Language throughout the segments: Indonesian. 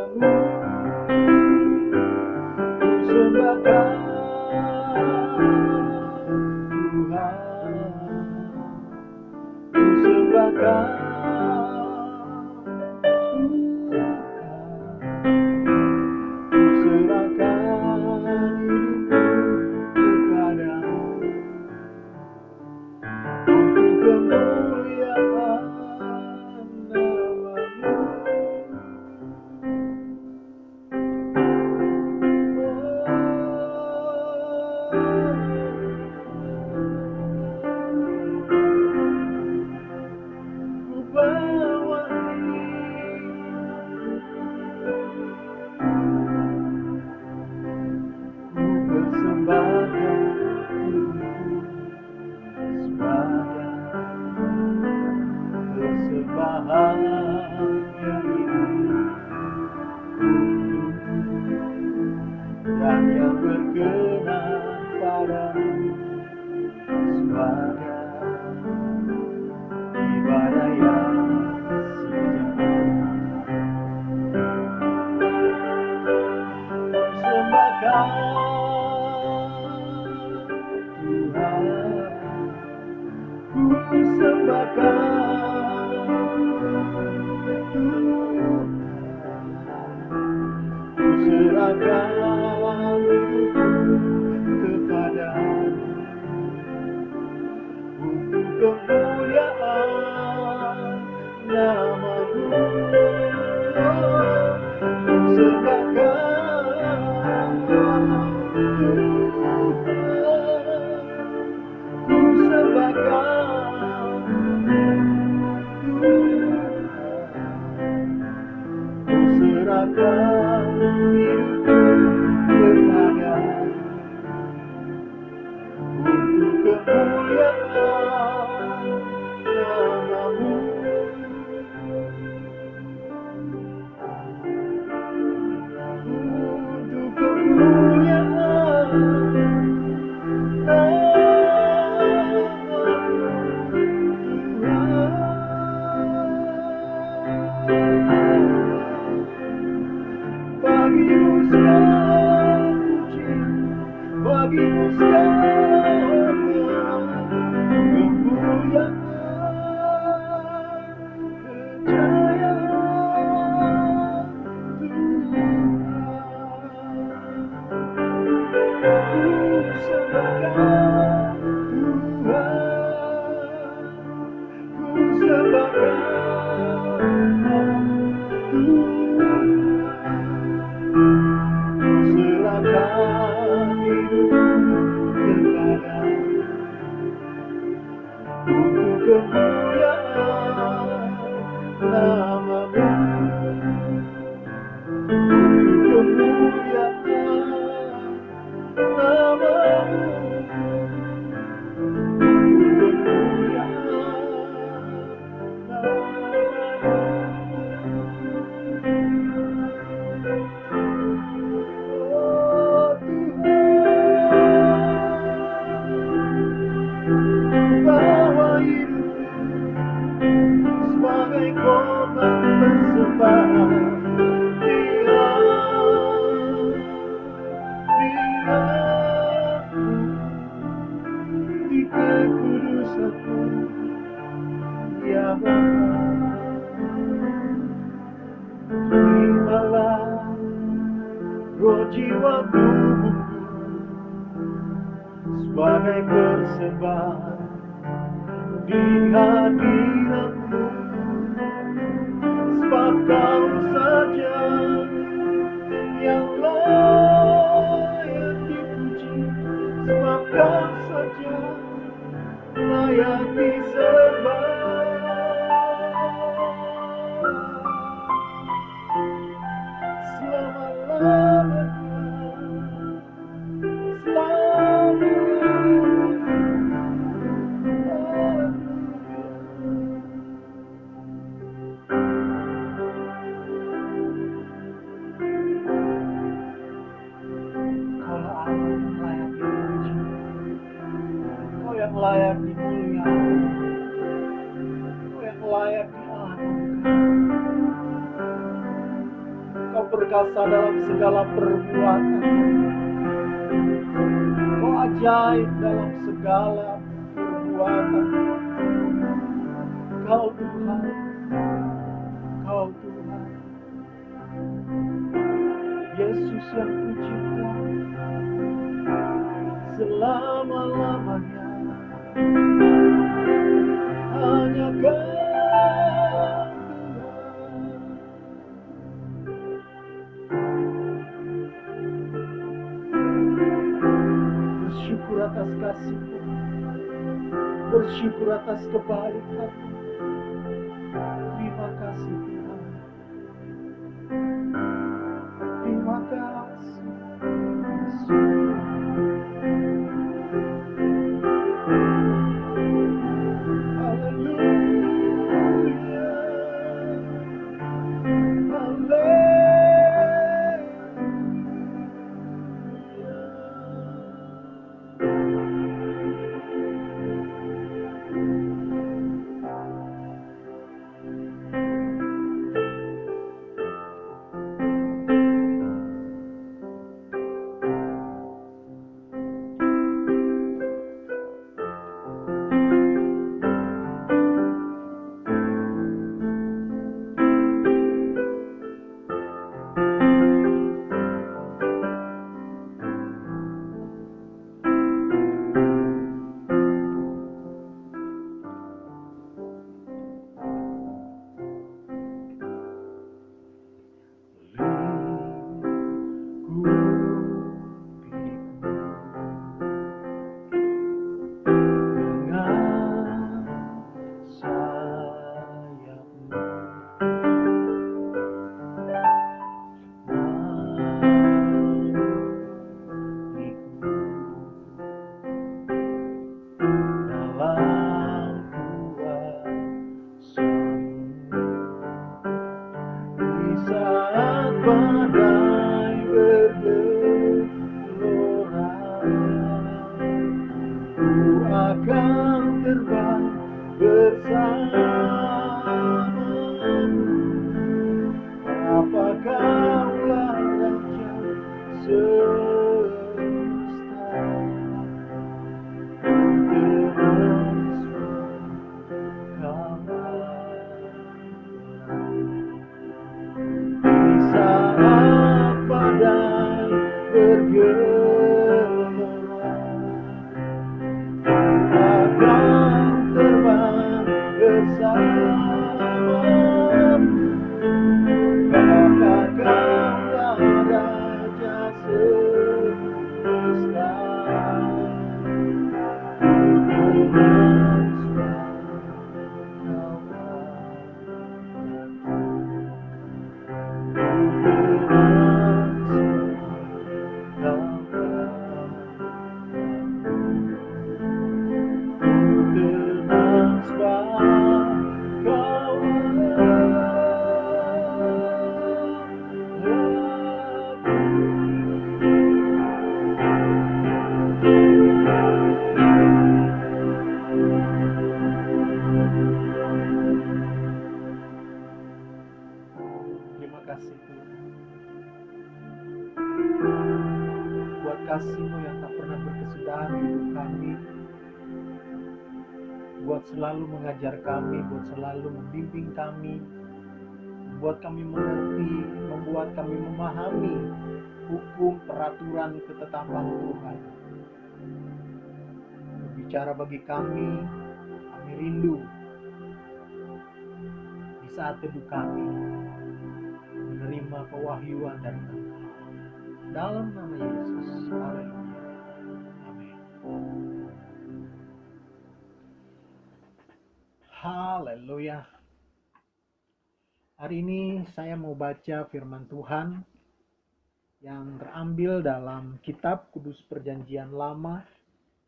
Sembahkan Tuhan, ku sembahkan Tuhan, ku serahkan hidupku kepadamu untuk kemuliaan nama-Mu. Ku bawa ku persembahkan sebagai persembahan yang hidup dan yang berkenan padamu, sebagai ibadah yang sejati. Sembahkan Tuhan, ku sembahkan Tuhan, ku serahkan hidupku kepadamu untuk kemuliaan nama-Mu. Ku sembahkan Tuhan, ku sembahkan Tuhan, ku serahkan hidupku kepadamu untuk kemuliaan nama-Mu. Untuk kemuliaan nama-Mu, Tuhan. Bagimu segala puji, bagimu segala kemuliaan, kejayaan, Tuhan. Ku sembahkan Tuhan, ku sembahkan Tuhan, ku serahkan hidupku kepadamu untuk kemuliaan nama-Mu, untuk kemuliaan nama-Mu, untuk kemuliaan oh Tuhan. Bawa hidupku sebagai korban persembahan di kekudusan-Mu, ya Bapa. Terimalah roh jiwa tubuhku sebagai persembahan di hadirat-Mu, sebab Kau saja yang layak dipuji, sebab Kau saja layak disembah. Yang layak dimuliakan, Kau yang layak diagungkan. Kau perkasa dalam segala perbuatan. Kau ajaib dalam segala perbuatan. Kau Tuhan, Kau Tuhan. Yesus yang kucipta selama-lamanya. Hanya Kau bersyukur atas kasih-Mu, bersyukur atas kebaikan-Mu. Terima kasih Tuhan, terima kasih Yesus. Haleluya, saat badai bergelora, ku akan terbang bersamamu. Apakah Raja semesta, saat badai bergelora, akan terbang bersamamu. Apakah Raja semesta, terima kasih Tuhan buat kasih-Mu yang tak pernah berkesudahan di hidup kami, buat selalu mengajar kami, buat selalu membimbing kami, membuat kami mengerti, membuat kami memahami hukum, peraturan, ketetapan Tuhan. Berbicara bagi kami rindu di saat teduh kami menerima pewahyuan dari Engkau. Dalam nama Yesus, haleluya, amin. Haleluya. Hari ini saya mau baca firman Tuhan yang terambil dalam kitab Kudus Perjanjian Lama,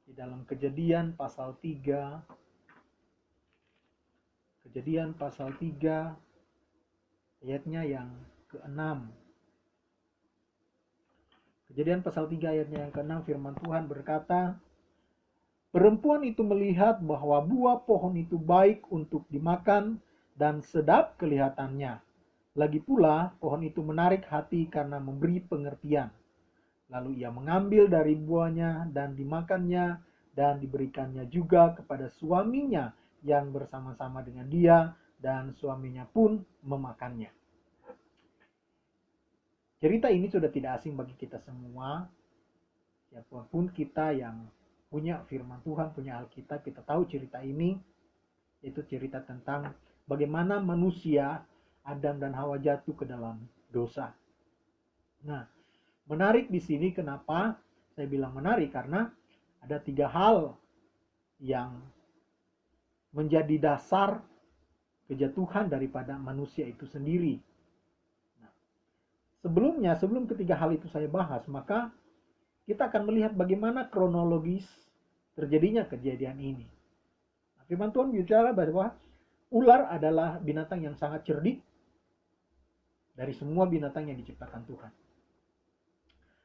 di dalam Kejadian pasal 3. Kejadian pasal 3 ayatnya yang ke-6. Kejadian pasal 3 ayatnya yang ke-6, firman Tuhan berkata, perempuan itu melihat bahwa buah pohon itu baik untuk dimakan dan sedap kelihatannya, Lagi pula, pohon itu menarik hati karena memberi pengertian. Lalu ia mengambil dari buahnya dan dimakannya, dan diberikannya juga kepada suaminya yang bersama-sama dengan dia, dan suaminya pun memakannya. Cerita ini sudah tidak asing bagi kita semua. Siapapun kita yang punya firman Tuhan, punya Alkitab, kita tahu cerita ini. Itu cerita tentang bagaimana manusia Adam dan Hawa jatuh ke dalam dosa. Nah, menarik di sini kenapa saya bilang menarik, karena ada 3 hal yang menjadi dasar kejatuhan daripada manusia itu sendiri. Nah, sebelum ketiga hal itu saya bahas, maka kita akan melihat bagaimana kronologis terjadinya kejadian ini. Firman Tuhan bicara bahwa ular adalah binatang yang sangat cerdik dari semua binatang yang diciptakan Tuhan.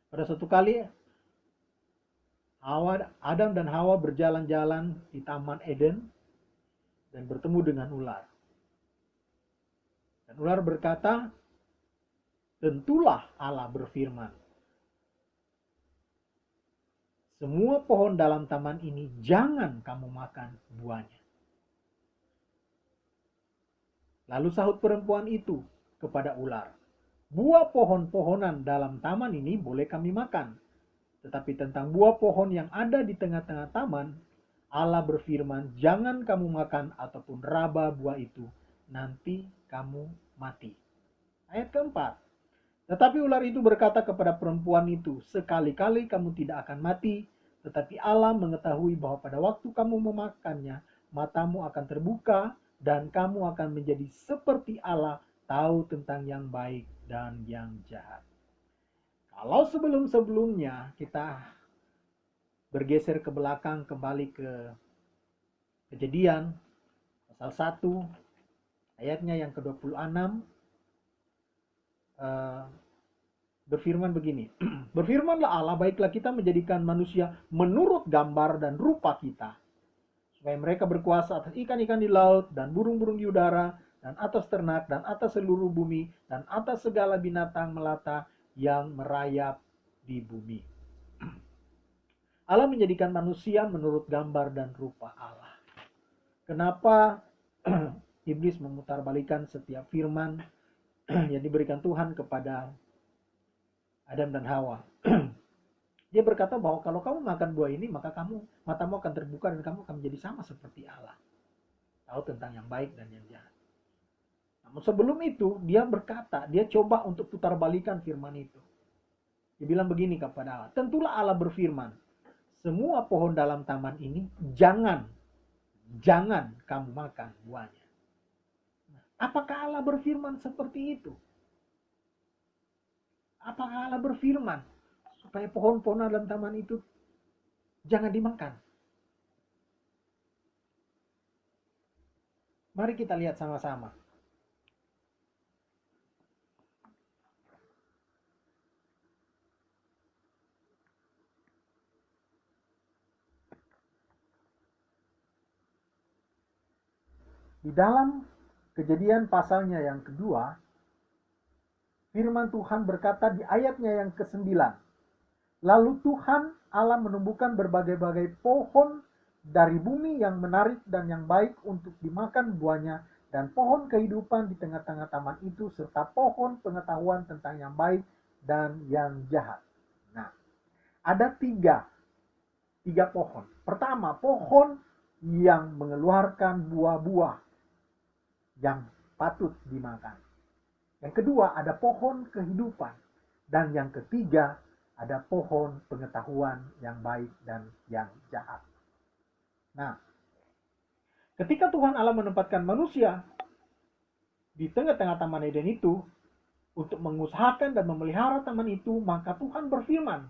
Pada suatu kali Adam dan Hawa berjalan-jalan di Taman Eden dan bertemu dengan ular. Dan ular berkata, tentulah Allah berfirman, semua pohon dalam taman ini jangan kamu makan buahnya. Lalu sahut perempuan itu kepada ular, buah pohon-pohonan dalam taman ini boleh kami makan. Tetapi tentang buah pohon yang ada di tengah-tengah taman, Allah berfirman, jangan kamu makan ataupun raba buah itu, nanti kamu mati. Ayat keempat. Tetapi ular itu berkata kepada perempuan itu, sekali-kali kamu tidak akan mati, tetapi Allah mengetahui bahwa pada waktu kamu memakannya, matamu akan terbuka dan kamu akan menjadi seperti Allah, tahu tentang yang baik dan yang jahat. Kalau sebelum-sebelumnya kita bergeser ke belakang kembali ke Kejadian pasal 1 ayatnya yang ke-26, berfirman begini, berfirmanlah Allah, baiklah kita menjadikan manusia menurut gambar dan rupa kita, supaya mereka berkuasa atas ikan-ikan di laut dan burung-burung di udara dan atas ternak dan atas seluruh bumi dan atas segala binatang melata yang merayap di bumi. Allah menjadikan manusia menurut gambar dan rupa Allah. Kenapa iblis memutarbalikkan setiap firman yang diberikan Tuhan kepada Adam dan Hawa? Dia berkata bahwa kalau kamu makan buah ini, maka matamu akan terbuka dan kamu akan menjadi sama seperti Allah, tahu tentang yang baik dan yang jahat. Namun sebelum itu dia berkata, dia coba untuk putarbalikan firman itu. Dia bilang begini kepada Allah, tentulah Allah berfirman, semua pohon dalam taman ini jangan kamu makan buahnya. Apakah Allah berfirman seperti itu? Apakah Allah berfirman supaya pohon-pohon dalam taman itu jangan dimakan? Mari kita lihat sama-sama. Di dalam Kejadian pasalnya yang kedua, firman Tuhan berkata di ayatnya yang ke-9, lalu Tuhan Allah menumbuhkan berbagai-bagai pohon dari bumi yang menarik dan yang baik untuk dimakan buahnya, dan pohon kehidupan di tengah-tengah taman itu, serta pohon pengetahuan tentang yang baik dan yang jahat. Nah, ada tiga pohon. Pertama, pohon yang mengeluarkan buah-buah yang patut dimakan. Yang kedua, ada pohon kehidupan. Dan yang ketiga, ada pohon pengetahuan yang baik dan yang jahat. Nah, ketika Tuhan Allah menempatkan manusia di tengah-tengah Taman Eden itu untuk mengusahakan dan memelihara taman itu, maka Tuhan berfirman.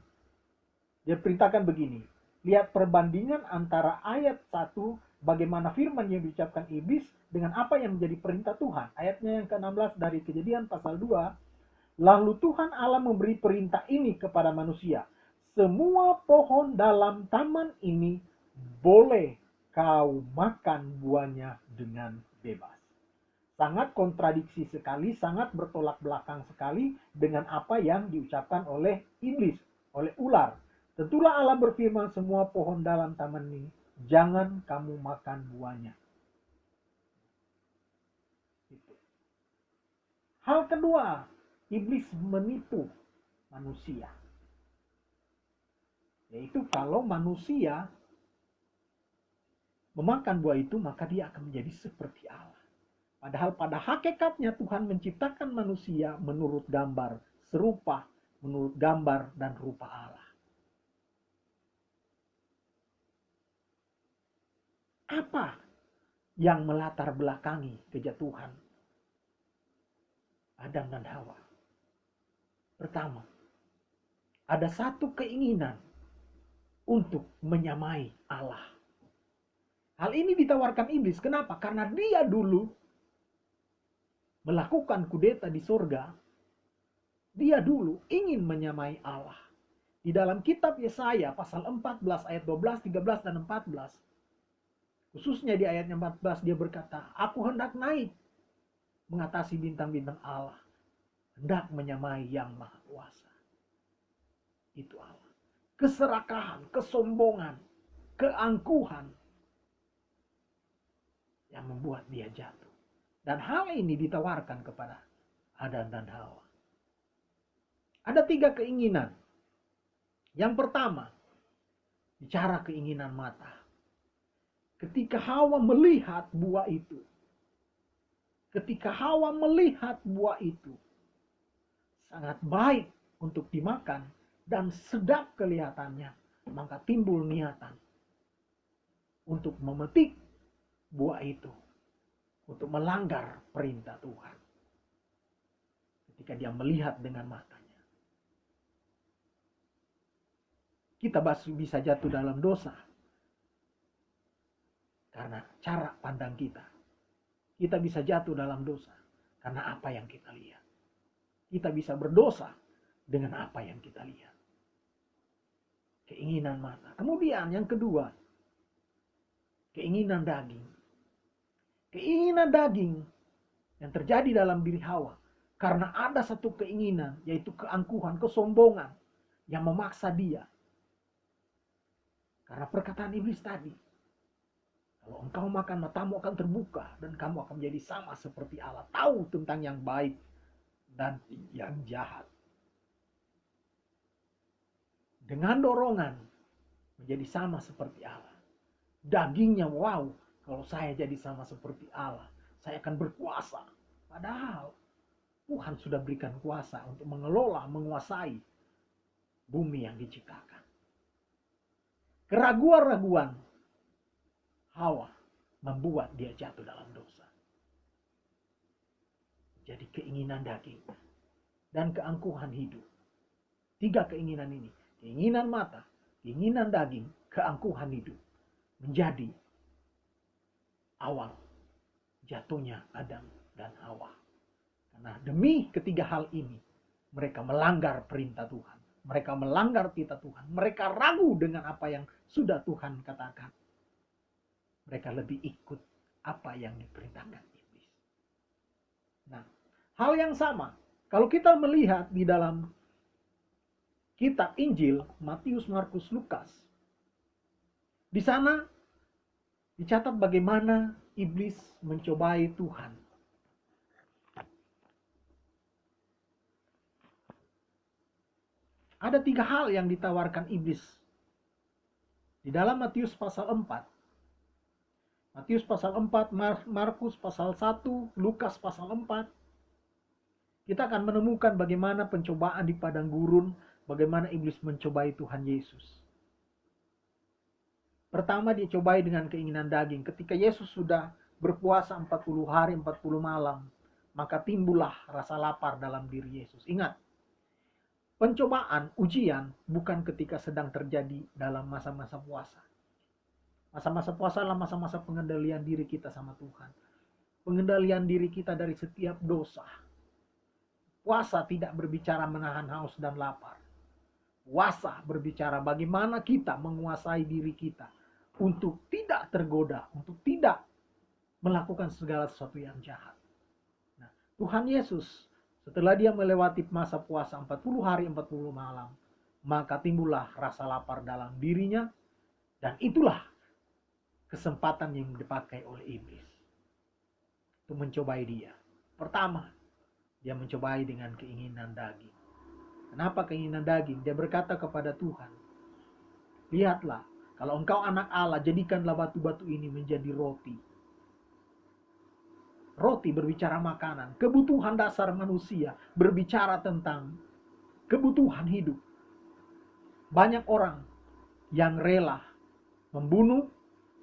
Dia perintahkan begini. Lihat perbandingan antara ayat 1, bagaimana firman yang diucapkan iblis dengan apa yang menjadi perintah Tuhan. Ayatnya yang ke-16 dari Kejadian pasal 2. Lalu Tuhan Allah memberi perintah ini kepada manusia. Semua pohon dalam taman ini boleh kau makan buahnya dengan bebas. Sangat kontradiksi sekali, sangat bertolak belakang sekali dengan apa yang diucapkan oleh iblis, oleh ular. Tentulah Allah berfirman, semua pohon dalam taman ini jangan kamu makan buahnya. Hal kedua, iblis menipu manusia. Yaitu kalau manusia memakan buah itu, maka dia akan menjadi seperti Allah. Padahal pada hakikatnya Tuhan menciptakan manusia menurut gambar serupa, menurut gambar dan rupa Allah. Apa yang melatar belakangi kejatuhan Adam dan Hawa? Pertama, ada satu keinginan untuk menyamai Allah. Hal ini ditawarkan iblis. Kenapa? Karena dia dulu melakukan kudeta di surga. Dia dulu ingin menyamai Allah. Di dalam kitab Yesaya pasal 14 ayat 12, 13 dan 14. Khususnya di ayatnya 14 dia berkata, aku hendak naik mengatasi bintang-bintang Allah. Hendak menyamai yang maha kuasa. Itu Allah. Keserakahan, kesombongan, keangkuhan yang membuat dia jatuh. Dan hal ini ditawarkan kepada Adam dan Hawa. Ada 3 keinginan. Yang pertama, bicara keinginan mata. Ketika Hawa melihat buah itu, sangat baik untuk dimakan dan sedap kelihatannya, maka timbul niatan untuk memetik buah itu, untuk melanggar perintah Tuhan. Ketika dia melihat dengan matanya, kita bisa jatuh dalam dosa karena cara pandang kita. Kita bisa jatuh dalam dosa karena apa yang kita lihat. Kita bisa berdosa dengan apa yang kita lihat. Keinginan mata. Kemudian yang kedua, keinginan daging. Keinginan daging yang terjadi dalam diri Hawa karena ada satu keinginan, yaitu keangkuhan, kesombongan yang memaksa dia. Karena perkataan iblis tadi, kalau engkau makan, matamu akan terbuka dan kamu akan menjadi sama seperti Allah, tahu tentang yang baik dan yang jahat. Dengan dorongan menjadi sama seperti Allah. Dagingnya, wow, kalau saya jadi sama seperti Allah, saya akan berkuasa. Padahal Tuhan sudah berikan kuasa untuk mengelola, menguasai bumi yang diciptakan. Keraguan-raguan Hawa membuat dia jatuh dalam dosa. Jadi keinginan daging dan keangkuhan hidup. 3 keinginan ini, keinginan mata, keinginan daging, keangkuhan hidup, menjadi awal jatuhnya Adam dan Hawa. Karena demi ketiga hal ini, mereka melanggar perintah Tuhan. Mereka melanggar titah Tuhan. Mereka ragu dengan apa yang sudah Tuhan katakan. Mereka lebih ikut apa yang diperintahkan iblis. Nah, hal yang sama, kalau kita melihat di dalam kitab Injil, Matius, Markus, Lukas, di sana dicatat bagaimana iblis mencobai Tuhan. Ada 3 hal yang ditawarkan iblis di dalam Matius pasal 4. Matius pasal 4, Markus pasal 1, Lukas pasal 4. Kita akan menemukan bagaimana pencobaan di padang gurun, bagaimana iblis mencobai Tuhan Yesus. Pertama dia cobai dengan keinginan daging. Ketika Yesus sudah berpuasa 40 hari 40 malam, maka timbullah rasa lapar dalam diri Yesus. Ingat, pencobaan, ujian bukan ketika sedang terjadi dalam masa-masa puasa. Masa-masa puasa adalah masa-masa pengendalian diri kita sama Tuhan. Pengendalian diri kita dari setiap dosa. Puasa tidak berbicara menahan haus dan lapar. Puasa berbicara bagaimana kita menguasai diri kita untuk tidak tergoda, untuk tidak melakukan segala sesuatu yang jahat. Tuhan Yesus, setelah dia melewati masa puasa 40 hari 40 malam, maka timbullah rasa lapar dalam dirinya, dan itulah kesempatan yang dipakai oleh iblis untuk mencobai dia. Pertama, dia mencobai dengan keinginan daging. Kenapa keinginan daging? Dia berkata kepada Tuhan, lihatlah, kalau engkau anak Allah, jadikanlah batu-batu ini menjadi roti. Roti berbicara makanan, kebutuhan dasar manusia, berbicara tentang kebutuhan hidup. Banyak orang yang rela membunuh,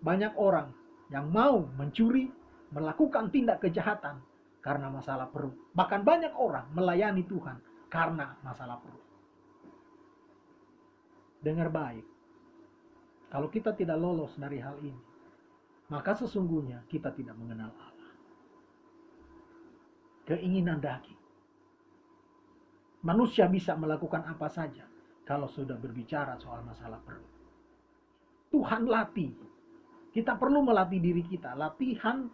banyak orang yang mau mencuri, melakukan tindak kejahatan karena masalah perut. Bahkan banyak orang melayani Tuhan karena masalah perut. Dengar baik, kalau kita tidak lolos dari hal ini, maka sesungguhnya kita tidak mengenal Allah. Keinginan daging. Manusia bisa melakukan apa saja kalau sudah berbicara soal masalah perut. Tuhan latih. Kita perlu melatih diri kita. Latihan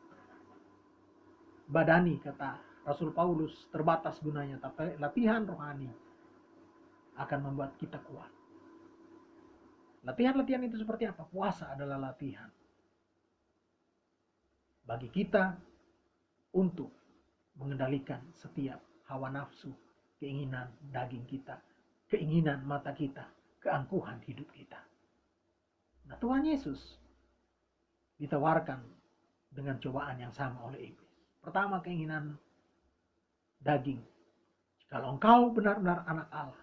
badani, kata Rasul Paulus, terbatas gunanya, tapi latihan rohani akan membuat kita kuat. Latihan-latihan itu seperti apa? Puasa adalah latihan bagi kita untuk mengendalikan setiap hawa nafsu, keinginan daging kita, keinginan mata kita, keangkuhan hidup kita. Nah, Tuhan Yesus ditawarkan dengan cobaan yang sama oleh iblis. Pertama, keinginan daging. Kalau engkau benar-benar anak Allah,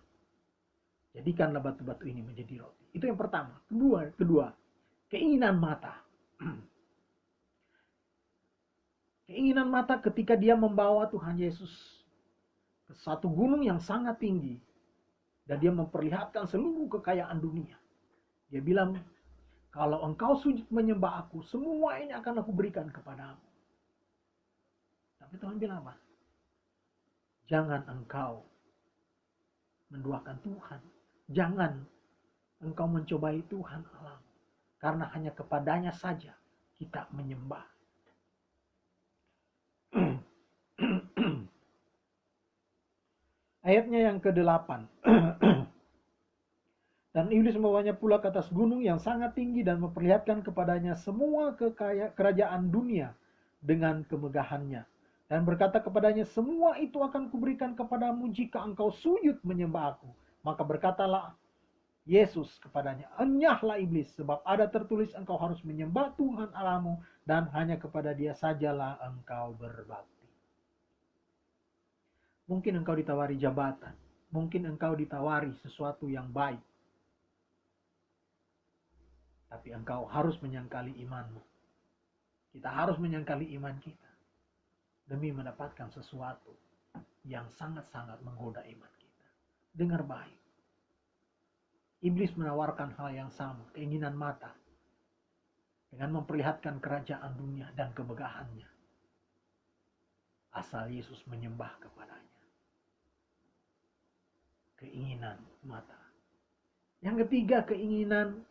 jadikanlah batu-batu ini menjadi roti. Itu yang pertama. Kedua, keinginan mata. Keinginan mata ketika dia membawa Tuhan Yesus ke satu gunung yang sangat tinggi, dan dia memperlihatkan seluruh kekayaan dunia. Dia bilang, kalau engkau sujud menyembah aku, semua ini akan aku berikan kepadamu. Tapi Tuhan bilang apa? Jangan engkau menduakan Tuhan. Jangan engkau mencobai Tuhan Allah. Karena hanya kepadanya saja kita menyembah. Ayatnya yang ke-8. Dan iblis membawanya pula ke atas gunung yang sangat tinggi dan memperlihatkan kepadanya semua kerajaan dunia dengan kemegahannya. Dan berkata kepadanya, semua itu akan kuberikan kepadamu jika engkau sujud menyembah aku. Maka berkatalah Yesus kepadanya, enyahlah iblis, sebab ada tertulis engkau harus menyembah Tuhan Allahmu dan hanya kepada dia sajalah engkau berbakti. Mungkin engkau ditawari jabatan, mungkin engkau ditawari sesuatu yang baik, tapi engkau harus menyangkali imanmu. Kita harus menyangkali iman kita demi mendapatkan sesuatu yang sangat-sangat menggoda iman kita. Dengar baik. Iblis menawarkan hal yang sama, keinginan mata, dengan memperlihatkan kerajaan dunia dan kemegahannya. Asal Yesus menyembah kepadanya. Keinginan mata. Yang ketiga, keinginan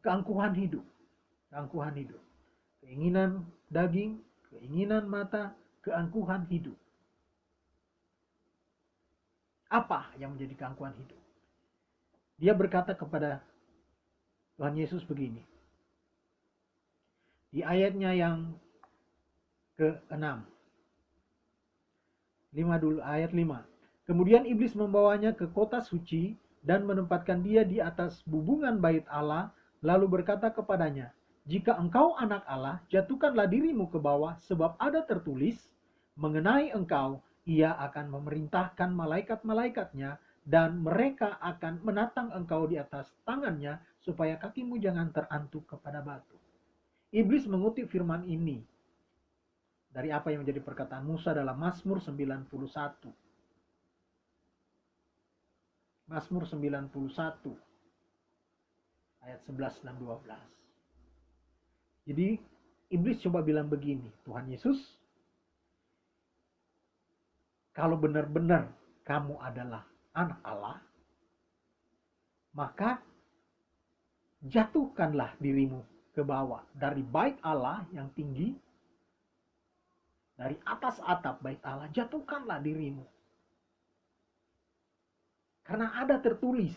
keangkuhan hidup. Keangkuhan hidup. Keinginan daging, keinginan mata, keangkuhan hidup. Apa yang menjadi keangkuhan hidup? Dia berkata kepada Tuhan Yesus begini. Di ayatnya yang ke-6. 5 dulu, ayat 5. Kemudian iblis membawanya ke kota suci dan menempatkan dia di atas bubungan bait Allah, lalu berkata kepadanya, jika engkau anak Allah, jatuhkanlah dirimu ke bawah, sebab ada tertulis mengenai engkau, ia akan memerintahkan malaikat-malaikatnya, dan mereka akan menatang engkau di atas tangannya, supaya kakimu jangan terantuk kepada batu. Iblis mengutip firman ini dari apa yang menjadi perkataan Musa dalam Mazmur 91. Mazmur 91 ayat 11 dan 12. Jadi iblis coba bilang begini, Tuhan Yesus, kalau benar-benar kamu adalah anak Allah, maka jatuhkanlah dirimu ke bawah dari bait Allah yang tinggi, dari atas atap bait Allah, jatuhkanlah dirimu. Karena ada tertulis,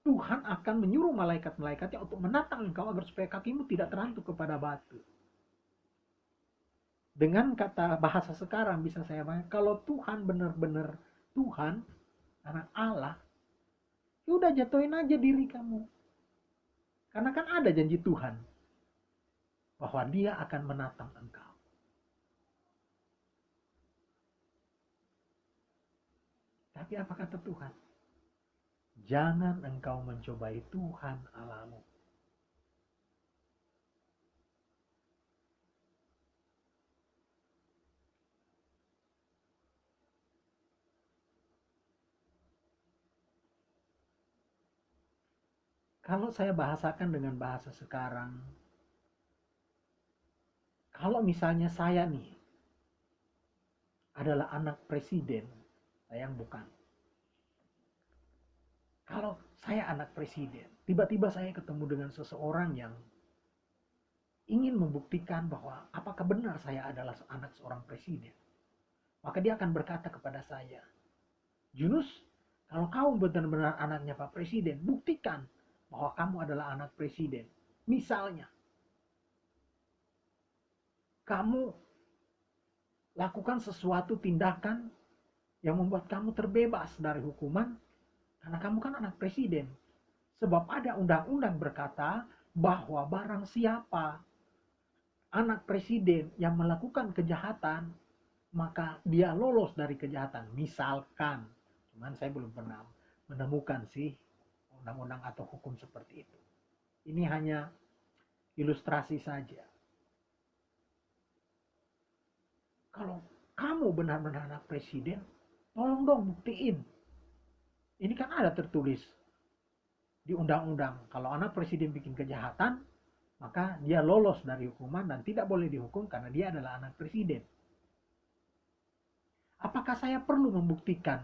Tuhan akan menyuruh malaikat-malaikatnya untuk menatang engkau agar supaya kakimu tidak terantuk kepada batu. Dengan kata bahasa sekarang bisa saya bayangkan, kalau Tuhan benar-benar Tuhan, anak Allah, ya udah jatuhin aja diri kamu. Karena kan ada janji Tuhan bahwa Dia akan menatang engkau. Tapi apa kata Tuhan? Jangan engkau mencobai Tuhan Allahmu. Kalau saya bahasakan dengan bahasa sekarang, kalau misalnya saya nih adalah anak presiden, sayang bukan. Kalau saya anak presiden, tiba-tiba saya ketemu dengan seseorang yang ingin membuktikan bahwa apakah benar saya adalah anak seorang presiden. Maka dia akan berkata kepada saya, Yunus, kalau kamu benar-benar anaknya Pak Presiden, buktikan bahwa kamu adalah anak presiden. Misalnya, kamu lakukan sesuatu tindakan yang membuat kamu terbebas dari hukuman, karena kamu kan anak presiden. Sebab ada undang-undang berkata bahwa barang siapa anak presiden yang melakukan kejahatan, maka dia lolos dari kejahatan. Misalkan, cuman saya belum pernah menemukan sih undang-undang atau hukum seperti itu. Ini hanya ilustrasi saja. Kalau kamu benar-benar anak presiden, tolong dong buktiin. Ini kan ada tertulis di undang-undang. Kalau anak presiden bikin kejahatan, maka dia lolos dari hukuman dan tidak boleh dihukum karena dia adalah anak presiden. Apakah saya perlu membuktikan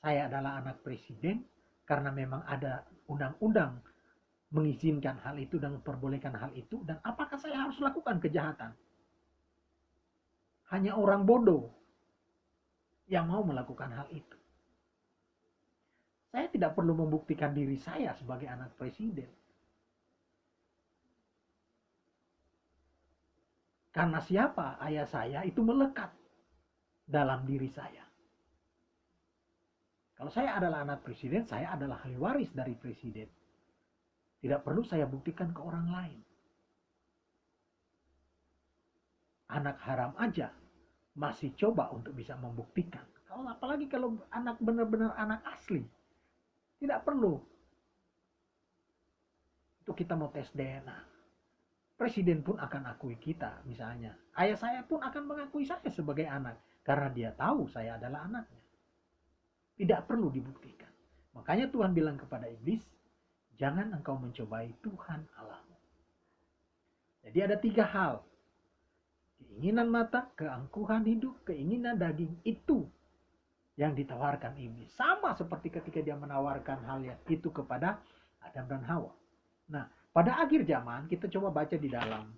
saya adalah anak presiden karena memang ada undang-undang mengizinkan hal itu dan memperbolehkan hal itu, dan apakah saya harus lakukan kejahatan? Hanya orang bodoh yang mau melakukan hal itu. Saya tidak perlu membuktikan diri saya sebagai anak presiden. Karena siapa ayah saya itu melekat dalam diri saya. Kalau saya adalah anak presiden, saya adalah ahli waris dari presiden. Tidak perlu saya buktikan ke orang lain. Anak haram aja masih coba untuk bisa membuktikan. Apalagi kalau anak benar-benar anak asli. Tidak perlu itu kita mau tes DNA. Presiden pun akan akui kita misalnya. Ayah saya pun akan mengakui saya sebagai anak. Karena dia tahu saya adalah anaknya. Tidak perlu dibuktikan. Makanya Tuhan bilang kepada iblis, jangan engkau mencobai Tuhan Allahmu. Jadi ada 3 hal. Keinginan mata, keangkuhan hidup, keinginan daging, itu yang ditawarkan iblis. Sama seperti ketika dia menawarkan hal itu kepada Adam dan Hawa. Nah, pada akhir zaman kita coba baca di dalam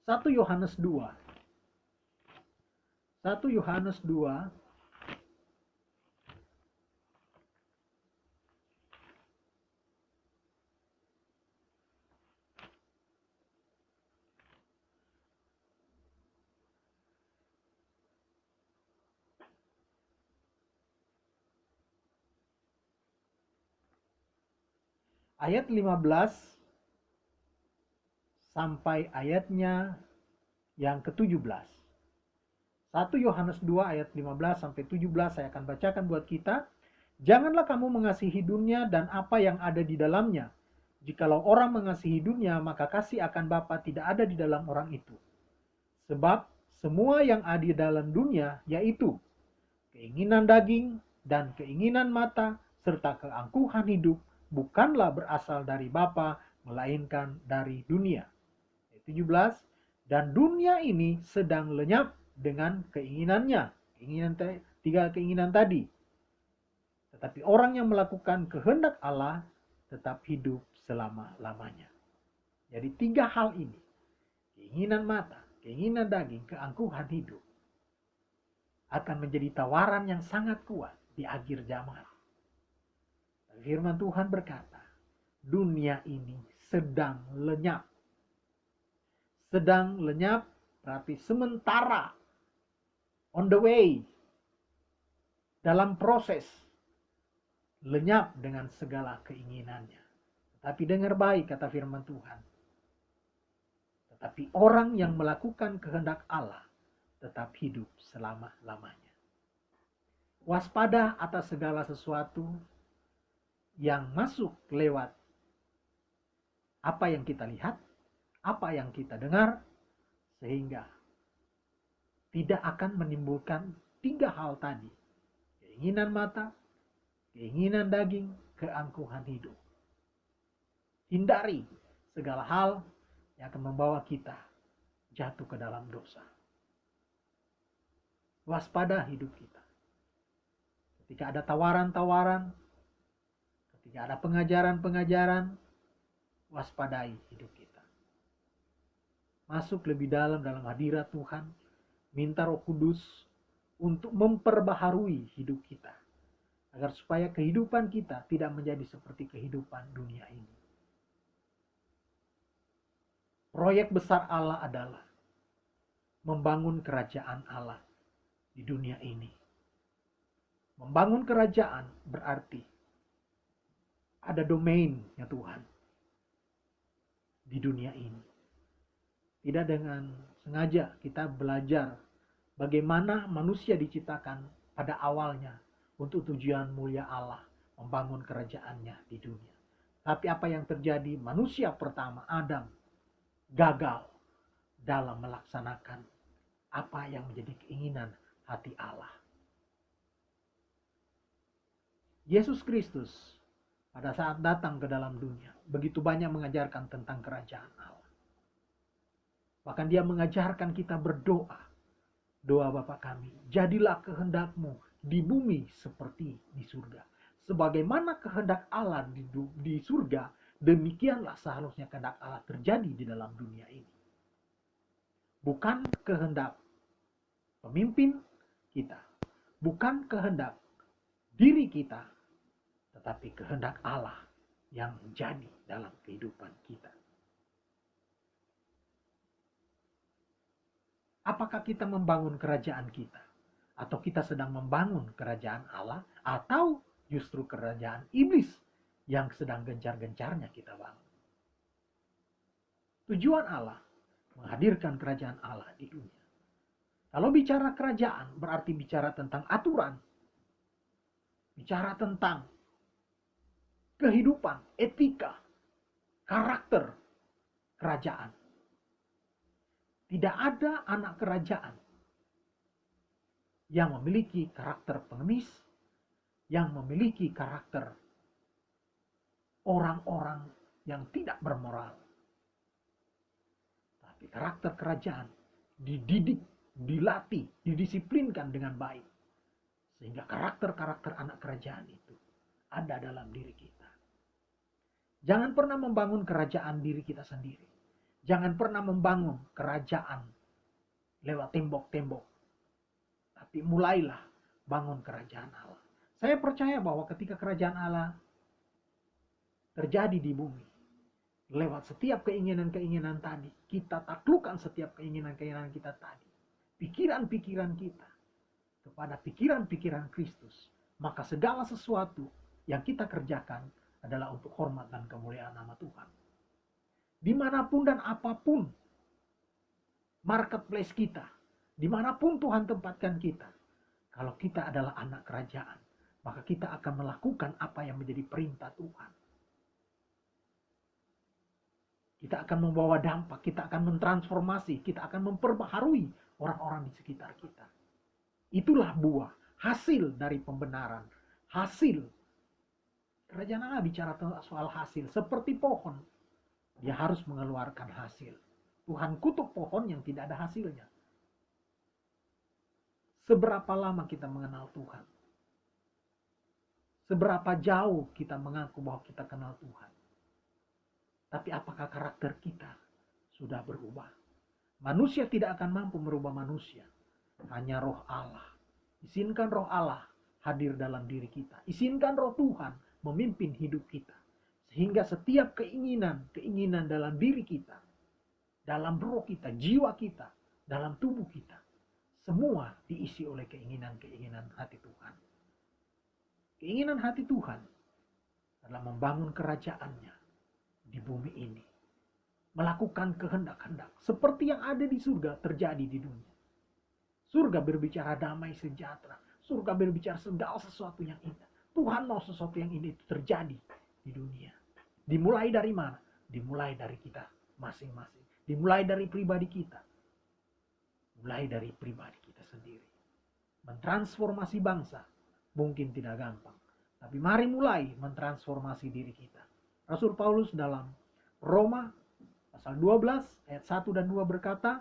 1 Yohanes 2. 1 Yohanes 2 ayat 15 sampai ayatnya yang ke-17. 1 Yohanes 2 ayat 15 sampai 17 saya akan bacakan buat kita. Janganlah kamu mengasihi dunia dan apa yang ada di dalamnya. Jikalau orang mengasihi dunia, maka kasih akan Bapa tidak ada di dalam orang itu. Sebab semua yang ada di dalam dunia, yaitu keinginan daging dan keinginan mata, serta keangkuhan hidup, bukanlah berasal dari Bapa, melainkan dari dunia. 17. Dan dunia ini sedang lenyap dengan keinginannya. Tiga keinginan tadi. Tetapi orang yang melakukan kehendak Allah tetap hidup selama-lamanya. Jadi 3 hal ini. Keinginan mata, keinginan daging, keangkuhan hidup akan menjadi tawaran yang sangat kuat di akhir zaman. Firman Tuhan berkata, dunia ini sedang lenyap. Sedang lenyap berarti sementara, on the way, dalam proses, lenyap dengan segala keinginannya. Tetapi dengar baik kata firman Tuhan. Tetapi orang yang melakukan kehendak Allah tetap hidup selama-lamanya. Waspada atas segala sesuatu yang masuk lewat apa yang kita lihat, apa yang kita dengar, sehingga tidak akan menimbulkan 3 hal tadi. Keinginan mata, keinginan daging, keangkuhan hidup. Hindari segala hal yang akan membawa kita jatuh ke dalam dosa. Waspada hidup kita. Ketika ada tawaran-tawaran, ketika ada pengajaran-pengajaran, waspadai hidup kita. Masuk lebih dalam hadirat Tuhan, minta Roh Kudus untuk memperbaharui hidup kita, agar supaya kehidupan kita tidak menjadi seperti kehidupan dunia ini. Proyek besar Allah adalah membangun kerajaan Allah di dunia ini. Membangun kerajaan berarti ada domainnya Tuhan di dunia ini. Tidak dengan sengaja kita belajar bagaimana manusia diciptakan pada awalnya untuk tujuan mulia Allah, membangun kerajaannya di dunia. Tapi apa yang terjadi? Manusia pertama, Adam, gagal dalam melaksanakan apa yang menjadi keinginan hati Allah. Yesus Kristus pada saat datang ke dalam dunia begitu banyak mengajarkan tentang kerajaan Allah. Bahkan dia mengajarkan kita berdoa. Doa Bapa kami, jadilah kehendak-Mu di bumi seperti di surga. Sebagaimana kehendak Allah di surga, demikianlah seharusnya kehendak Allah terjadi di dalam dunia ini. Bukan kehendak pemimpin kita, bukan kehendak diri kita, tetapi kehendak Allah yang jadi dalam kehidupan kita. Apakah kita membangun kerajaan kita? Atau kita sedang membangun kerajaan Allah? Atau justru kerajaan iblis yang sedang gencar-gencarnya kita bangun? Tujuan Allah menghadirkan kerajaan Allah di dunia. Kalau bicara kerajaan berarti bicara tentang aturan. Bicara tentang kehidupan, etika, karakter kerajaan. Tidak ada anak kerajaan yang memiliki karakter pengemis, yang memiliki karakter orang-orang yang tidak bermoral. Tapi karakter kerajaan dididik, dilatih, didisiplinkan dengan baik. Sehingga karakter-karakter anak kerajaan itu ada dalam diri kita. Jangan pernah membangun kerajaan diri kita sendiri. Jangan pernah membangun kerajaan lewat tembok-tembok. Tapi mulailah bangun kerajaan Allah. Saya percaya bahwa ketika kerajaan Allah terjadi di bumi, lewat setiap keinginan-keinginan tadi, kita taklukkan setiap keinginan-keinginan kita tadi. Pikiran-pikiran kita kepada pikiran-pikiran Kristus. Maka segala sesuatu yang kita kerjakan adalah untuk hormat dan kemuliaan nama Tuhan. Dimanapun dan apapun marketplace kita, dimanapun Tuhan tempatkan kita, kalau kita adalah anak kerajaan, maka kita akan melakukan apa yang menjadi perintah Tuhan. Kita akan membawa dampak, kita akan mentransformasi, kita akan memperbaharui orang-orang di sekitar kita. Itulah buah, hasil dari pembenaran, hasil. Kerajaan Allah bicara soal hasil, seperti pohon. Dia harus mengeluarkan hasil. Tuhan kutuk pohon yang tidak ada hasilnya. Seberapa lama kita mengenal Tuhan? Seberapa jauh kita mengaku bahwa kita kenal Tuhan? Tapi apakah karakter kita sudah berubah? Manusia tidak akan mampu merubah manusia. Hanya roh Allah. Izinkan roh Allah hadir dalam diri kita. Izinkan roh Tuhan memimpin hidup kita. Sehingga setiap keinginan dalam diri kita, dalam roh kita, jiwa kita, dalam tubuh kita, semua diisi oleh keinginan hati Tuhan. Keinginan hati Tuhan adalah membangun kerajaannya di bumi ini. Melakukan kehendak-kehendak seperti yang ada di surga terjadi di dunia. Surga berbicara damai sejahtera. Surga berbicara segala sesuatu yang indah. Tuhan mau sesuatu yang indah itu terjadi di dunia. Dimulai dari mana? Dimulai dari kita masing-masing. Dimulai dari pribadi kita. Mulai dari pribadi kita sendiri. Mentransformasi bangsa mungkin tidak gampang. Tapi mari mulai mentransformasi diri kita. Rasul Paulus dalam Roma pasal 12 ayat 1 dan 2 berkata,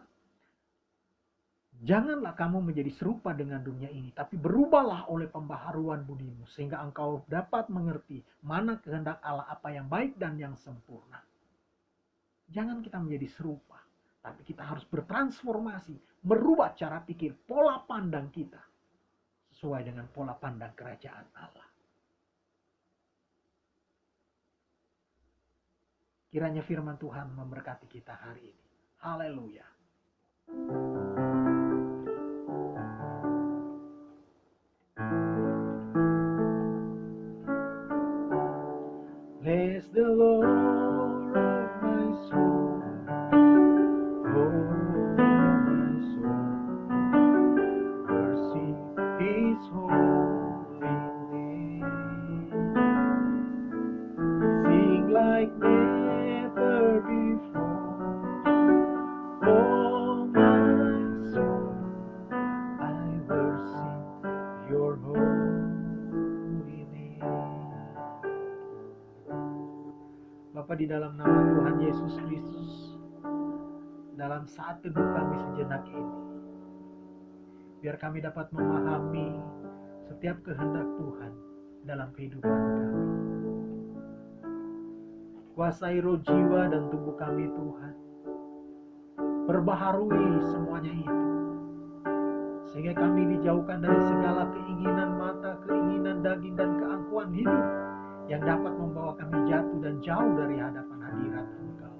janganlah kamu menjadi serupa dengan dunia ini, tapi berubahlah oleh pembaharuan budimu, sehingga engkau dapat mengerti mana kehendak Allah, apa yang baik dan yang sempurna. Jangan kita menjadi serupa, tapi kita harus bertransformasi, merubah cara pikir, pola pandang kita, sesuai dengan pola pandang kerajaan Allah. Kiranya firman Tuhan memberkati kita hari ini. Haleluya. Bless the Lord of my soul, oh my soul, worship His holy name. Sing like never before, oh my soul, I worship Your holy name. Bapa, di dalam nama Tuhan Yesus Kristus, dalam saat teduh kami sejenak ini, biar kami dapat memahami setiap kehendak Tuhan dalam kehidupan kami. Kuasai roh, jiwa, dan tubuh kami Tuhan. Perbaharui semuanya itu, sehingga kami dijauhkan dari segala keinginan mata, keinginan daging, dan keangkuhan hidup yang dapat membawa kami jatuh dan jauh dari hadapan hadirat Engkau.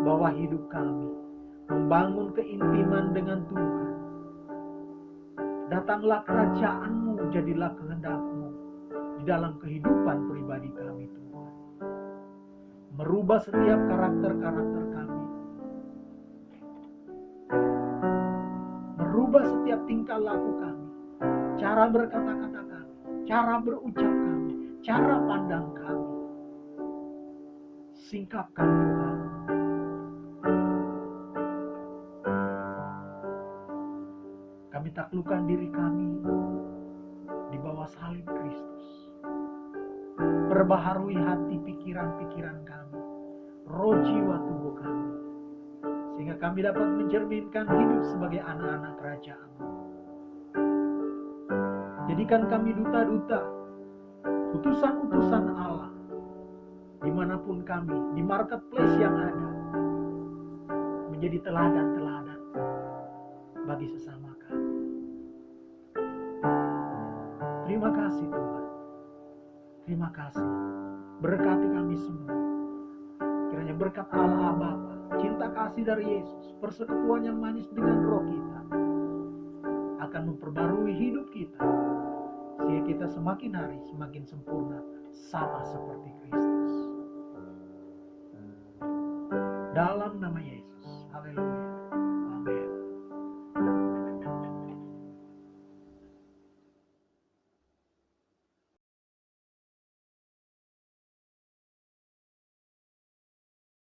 Bawa hidup kami membangun keintiman dengan Tuhan. Datanglah kerajaan-Mu, jadilah kehendak-Mu di dalam kehidupan pribadi kami Tuhan. Merubah setiap karakter-karakter kami. Merubah setiap tingkah laku kami. Cara berkata-kata kami, cara berucap kami, cara pandang kami. Singkapkan Tuhan. Kami taklukkan diri kami di bawah salib Kristus. Perbaharui hati pikiran-pikiran kami, roh jiwa tubuh kami, sehingga kami dapat mencerminkan hidup sebagai anak-anak kerajaan-Mu. Jadikan kami duta-duta, utusan-utusan Allah, dimanapun kami, di marketplace yang ada, menjadi teladan-teladan bagi sesama kami. Terima kasih Tuhan. Terima kasih. Berkati kami semua. Kiranya berkat Allah Bapa, cinta kasih dari Yesus, persekutuan yang manis dengan roh kita, akan memperbarui hidup kita, sehingga kita semakin hari semakin sempurna, sama seperti Kristus. Dalam nama Yesus. Haleluya.